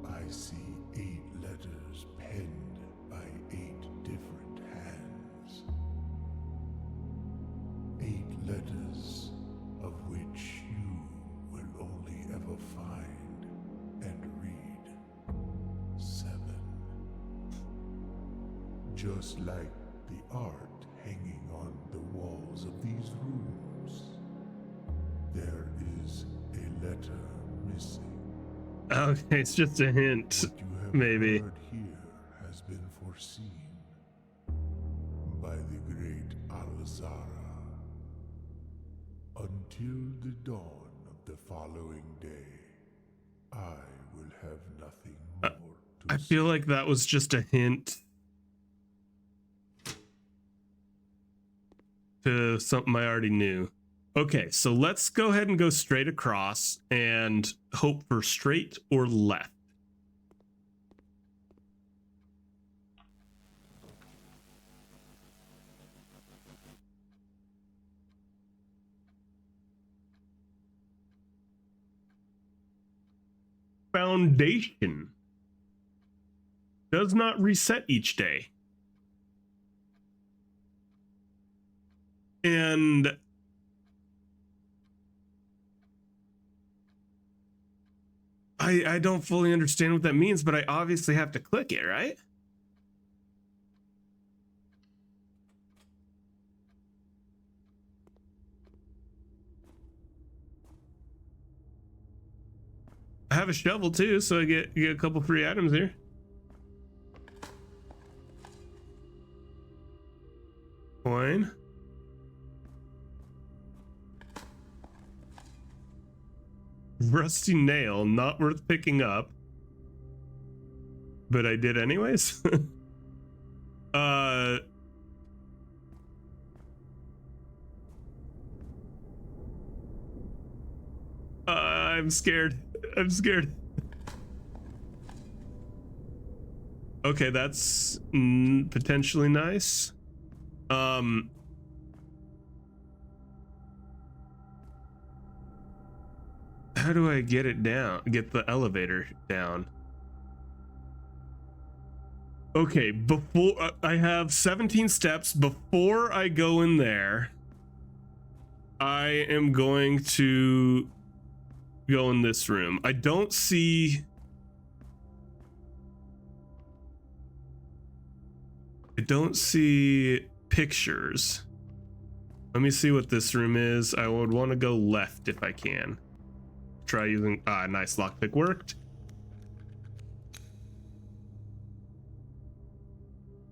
I see 8 letters penned by 8 different hands. 8 letters of which you will only ever find and read 7. Just like the art hanging on the walls of these rooms, there is a letter missing. Okay, it's just a hint. What you have Maybe. heard here has been foreseen by the great Alzara. Until the dawn of the following day, I will have nothing more to I say. feel like that was just a hint to something I already knew. Okay, so let's go ahead and go straight across and hope for straight or left. Foundation does not reset each day. And I don't fully understand what that means, but I obviously have to click it, right? I have a shovel too, so I get a couple free items here. Coin. Rusty nail, not worth picking up. But I did anyways. Uh, I'm scared. I'm scared. Okay, that's potentially nice. How do I get it down? Get the elevator down? Okay, before I have 17 steps. Before I go in there, I am going to go in this room. I don't see pictures. Let me see what this room is. I would want to go left if I can. Try using nice, lockpick worked.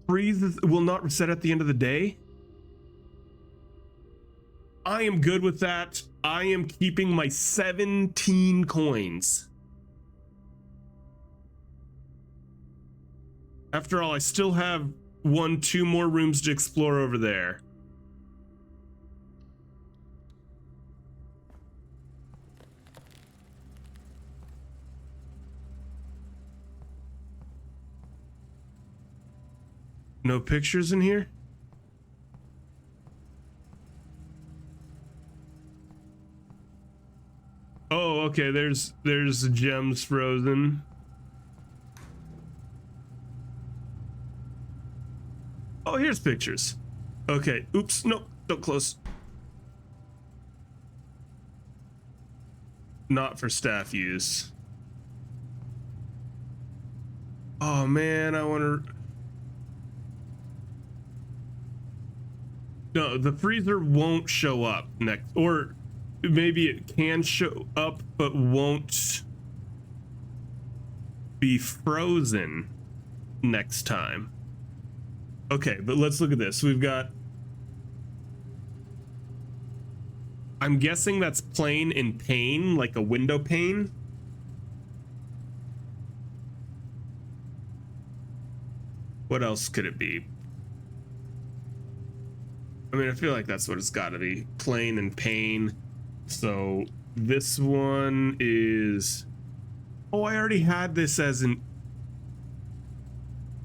Freeze will not reset at the end of the day. I am good with that. I am keeping my 17 coins. After all, I still have 2 more rooms to explore over there. No pictures in here? Oh, okay, there's gems frozen. Oh, here's pictures. Okay, oops, nope, don't close. Not for staff use. Oh man, I want to... No, the freezer won't show up next, or maybe it can show up but won't be frozen next time. Okay, but let's look at this. We've got... I'm guessing that's plain and pane, like a window pane. What else could it be? I mean, I feel like that's what it's got to be. Plain and pane. So this one is... Oh, I already had this as an...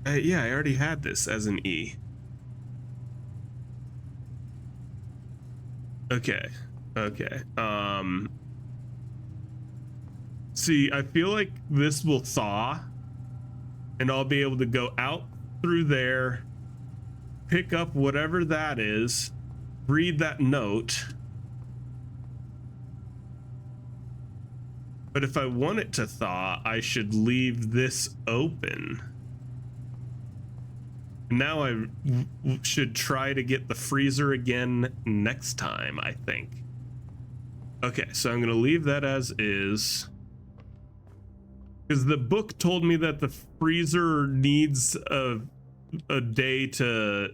yeah, I already had this as an E. Okay. Okay. See, I feel like this will thaw, and I'll be able to go out through there, pick up whatever that is, read that note. But if I want it to thaw, I should leave this open. Now I should try to get the freezer again next time, I think. Okay, so I'm gonna leave that as is. Because the book told me that the freezer needs a day to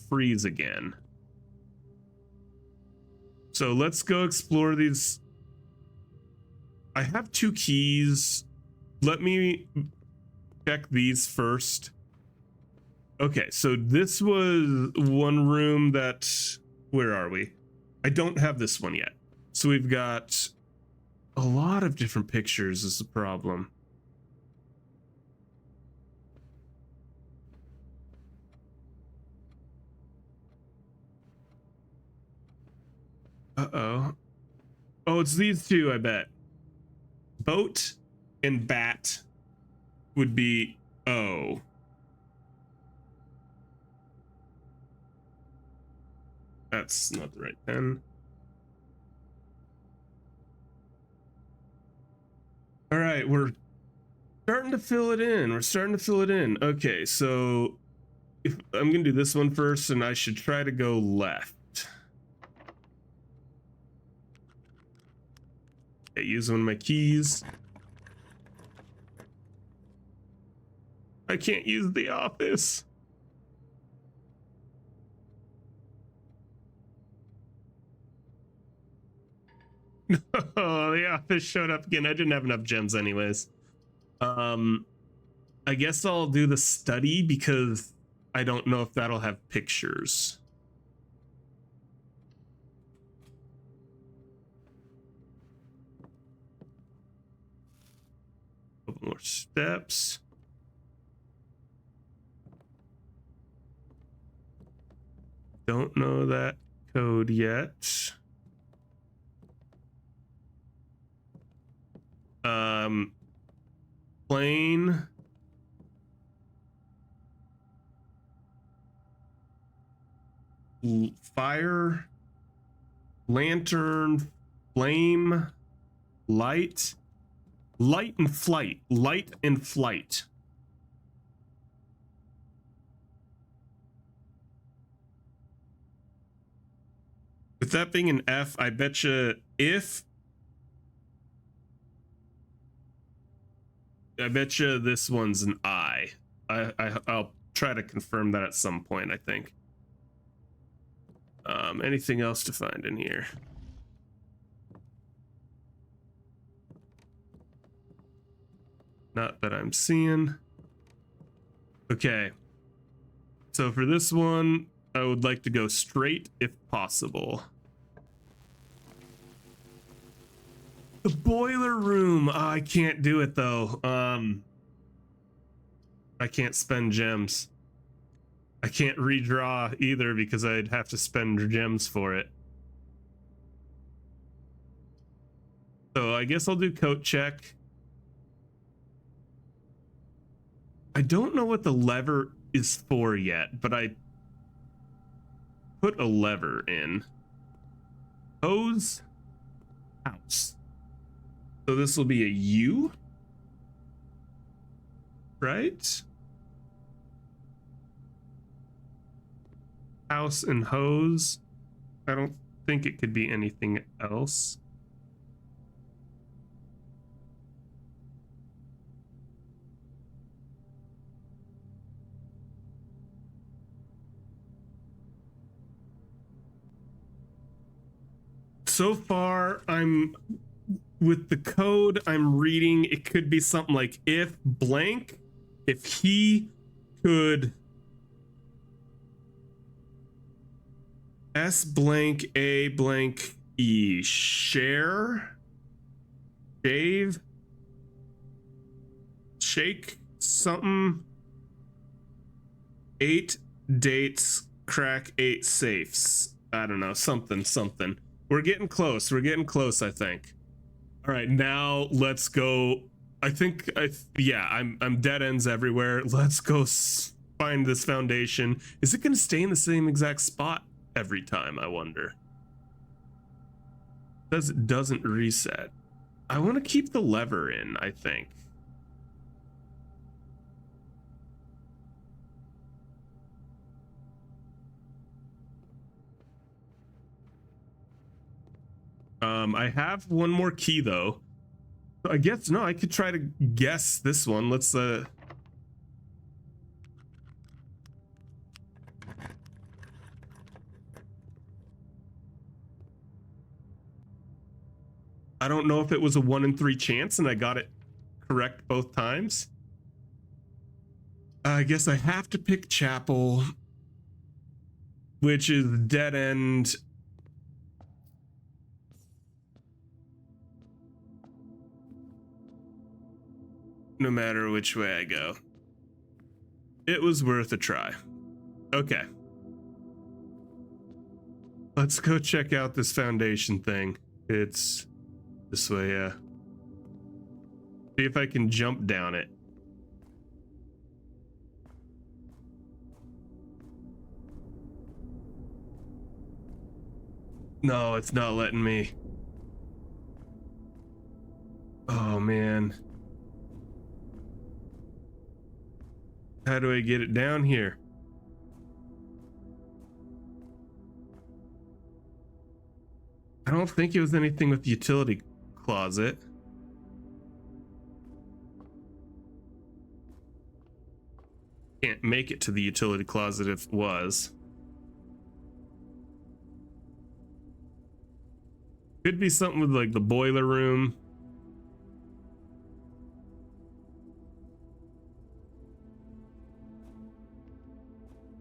freeze again. So let's go explore these. I have 2 keys. Let me check these first. Okay, so this was one room that... Where are we? I don't have this one yet. So we've got a lot of different pictures is the problem. Uh-oh. Oh, it's these 2, I bet. Boat and bat would be O. That's not the right pen. All right, we're starting to fill it in. We're starting to fill it in. Okay, so if I'm gonna do this one first, and I should try to go left. Okay, use one of my keys. I can't use the office. No, the office showed up again. I didn't have enough gems anyways. I guess I'll do the study because I don't know if that'll have pictures. Couple more steps. Don't know that code yet. Plane. Fire. Lantern. Flame. Light. Light and flight. Light and flight. With that being an F, I betcha I betcha this one's an I. I'll try to confirm that at some point, I think. Anything else to find in here? Not that I'm seeing. Okay. So for this one, I would like to go straight if possible. The boiler room. Oh, I can't do it though. I can't spend gems. I can't redraw either because I'd have to spend gems for it. So I guess I'll do coat check. I don't know what the lever is for yet, but I put a lever in. Hose. House. So this will be a U. Right? House and hose. I don't think it could be anything else. So far, I'm with the code I'm reading, it could be something like if blank, if he could S blank A blank E share, shave, shake something, 8 dates, crack 8 safes. I don't know, something. We're getting close, I think. All right, now let's go. Yeah, I'm dead ends everywhere. Let's go find this foundation. Is it gonna stay in the same exact spot every time, I wonder? It doesn't reset. I want to keep the lever in, I think. I have one more key though. I guess no, I could try to guess this one. Let's I don't know if it was a 1 in 3 chance and I got it correct both times. I guess I have to pick chapel, which is dead end. No matter which way I go. It was worth a try. Okay. Let's go check out this foundation thing. It's this way, yeah. See if I can jump down it. No, it's not letting me. Oh, man. How do I get it down here? I don't think it was anything with the utility closet. Can't make it to the utility closet if it was. Could be something with like the boiler room.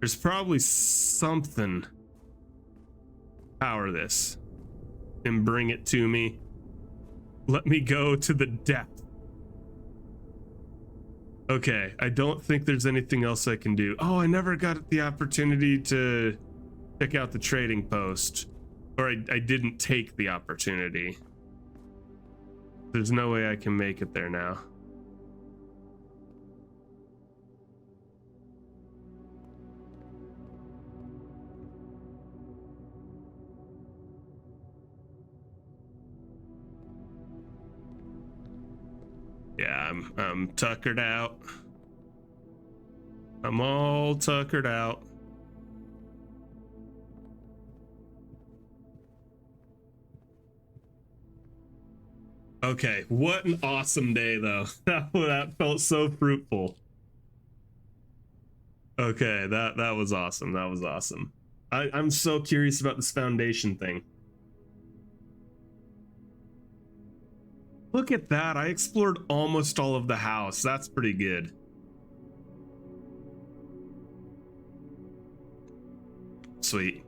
There's probably something. Power this and bring it to me. Let me go to the depth. Okay, I don't think there's anything else I can do. Oh, I never got the opportunity to check out the trading post. Or I didn't take the opportunity. There's no way I can make it there now. Yeah, I'm tuckered out. I'm all tuckered out. Okay, what an awesome day though. That felt so fruitful. Okay, that was awesome. That was awesome. I'm so curious about this foundation thing. Look at that. I explored almost all of the house. That's pretty good. Sweet.